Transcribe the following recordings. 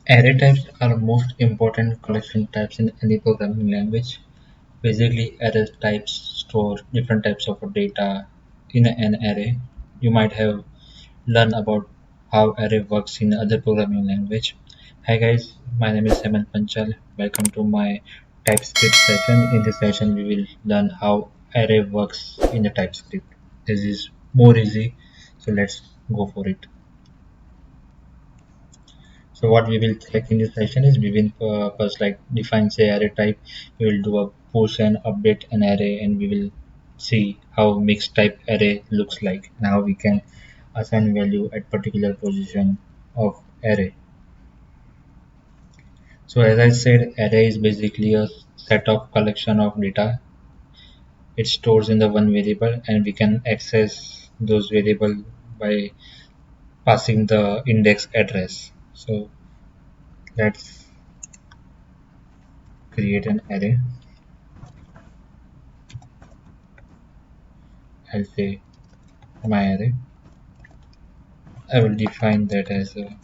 Array types are most important collection types in any programming language. Basically, array types store different types of data in an array. You might have learned about how array works in other programming language. Hi guys, my name is Heman Panchal. Welcome to my TypeScript session. In this session, we will learn how array works in the TypeScript. This is more easy, so let's go for it. So what we will check in this session is we will first like define say array type. We will do a push and update an array, and we will see how mixed type array looks like and how we can assign value at particular position of array. So as I said, array is basically a set of collection of data. It stores in the one variable, and we can access those variable by passing the index address. So let's create an array. I'll say my array. I will define that as a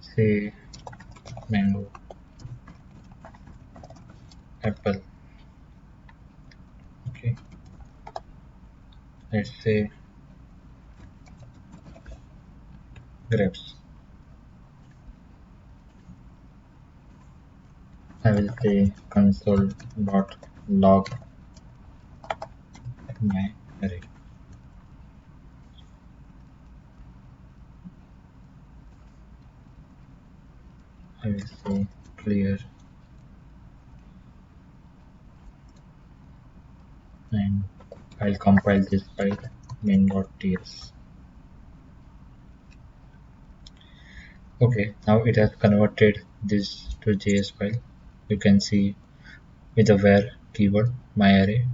say mango, apple. Okay, let's say grapes. I will say console.log my array. I will say clear and I'll compile this file main.ts. Okay, now it has converted this to JS file. You can see with the where keyword my array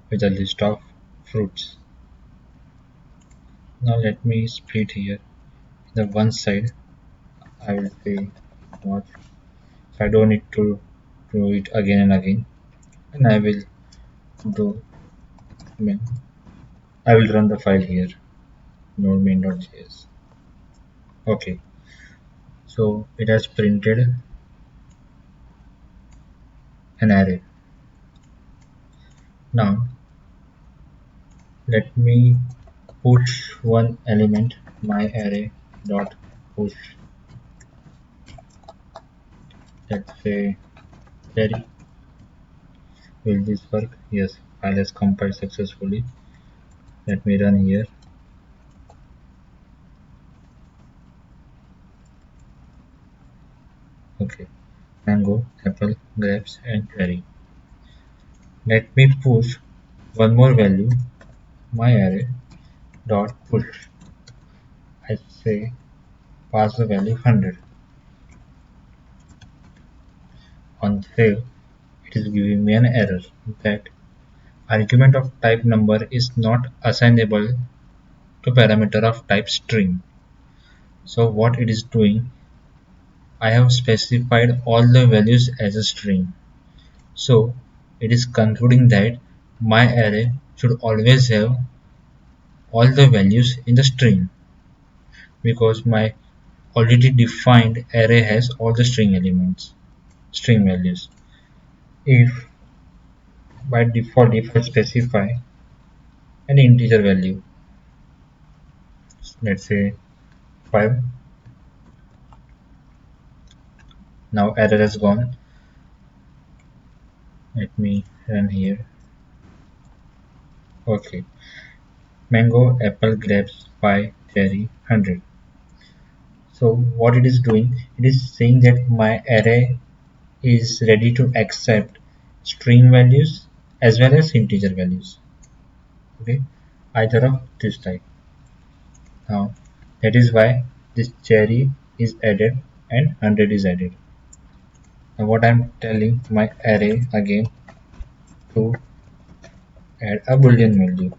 with a list of fruits. Now let me split here. The one side I will say what, so I don't need to do it again and again, and I will do main. I will run the file here node main.js. Okay, so it has printed an array. Now let me push one element my array dot push, let's say cherry. Will this work? Yes, file has compiled successfully. Let me run here. Okay, mango, apple, grapes and cherry. Let me push one more value my array dot push. I say pass the value 100. On save, it is giving me an error that argument of type number is not assignable to parameter of type string. So what it is doing, I have specified all the values as a string. So it is concluding that my array should always have all the values in the string, because my already defined array has all the string elements, string values. If by default if I specify an integer value, let's say 5, now error has gone. Let me run here. Okay, mango, apple, grapes, pie, cherry, 100. So what it is doing, it is saying that my array is ready to accept string values as well as integer values. Okay, either of this type. Now that is why this cherry is added and 100 is added. Now what I'm telling my array again to add a boolean value.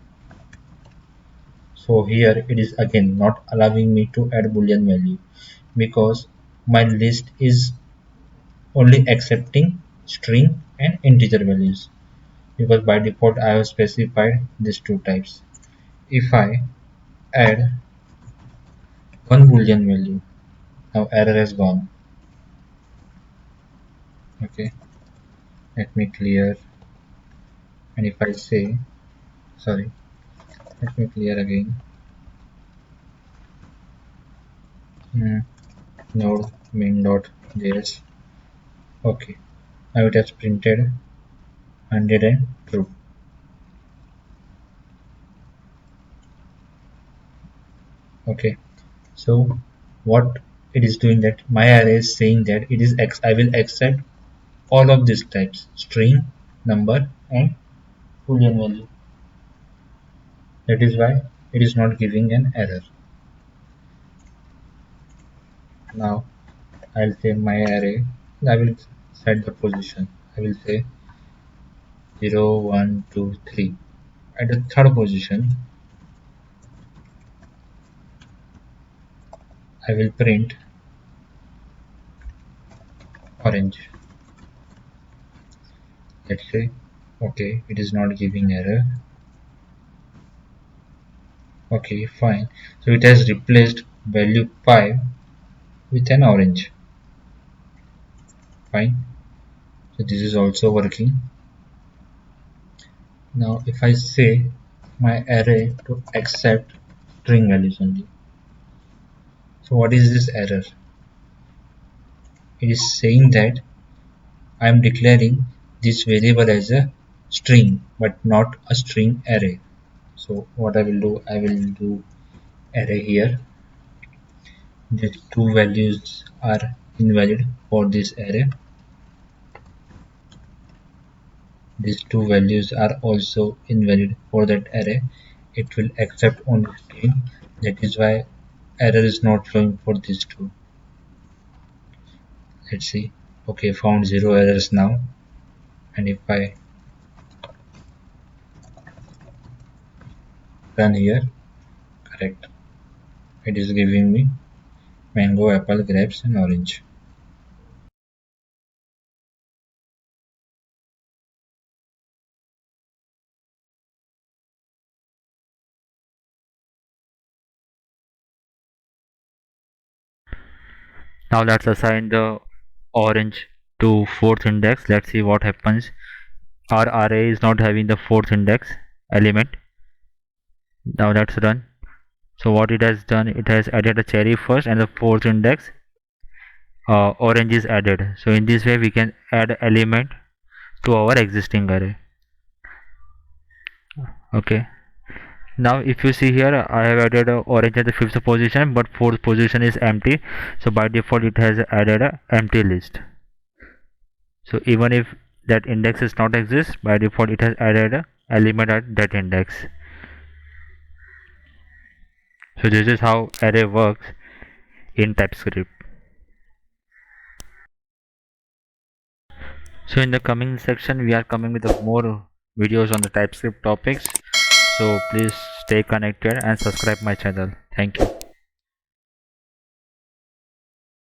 So here it is again not allowing me to add boolean value because my list is only accepting string and integer values, because by default I have specified these two types. If I add one boolean value. Now error has gone. Okay, let me clear, and if I say, sorry, let me clear again. Node main.js. Okay, now it has printed 100 and true. Okay, so what it is doing, that my array is saying that it is I will accept all of these types: string, number, and boolean value. That is why it is not giving an error. Now I'll say my array, I will set the position. I will say 0, 1, 2, 3. At the third position, I will print orange. Let's say, okay, it is not giving error. Okay, fine. So it has replaced value 5 with an orange. Fine. So this is also working. Now if I say my array to accept string values only. So what is this error? It is saying that I am declaring this variable as a string but not a string array. So what I will do, I will do array here. These two values are invalid for this array. These two values are also invalid for that array. It will accept only string. That is why error is not showing for these two. Let's see. Okay, found 0 errors now. And if I run here, correct. It is giving me mango, apple, grapes, and orange. Now let's assign the orange to fourth index. Let's see what happens. Our array is not having the fourth index element. Now let's run. So what it has done, it has added a cherry first, and the fourth index orange is added. So in this way we can add element to our existing array. Okay. Now if you see here, I have added orange at the fifth position, but fourth position is empty. So by default it has added a empty list. So even if that index is not exist, by default it has added a element at that index. So this is how array works in TypeScript. So in the coming section we are coming with more videos on the TypeScript topics. So please stay connected and subscribe my channel. Thank you.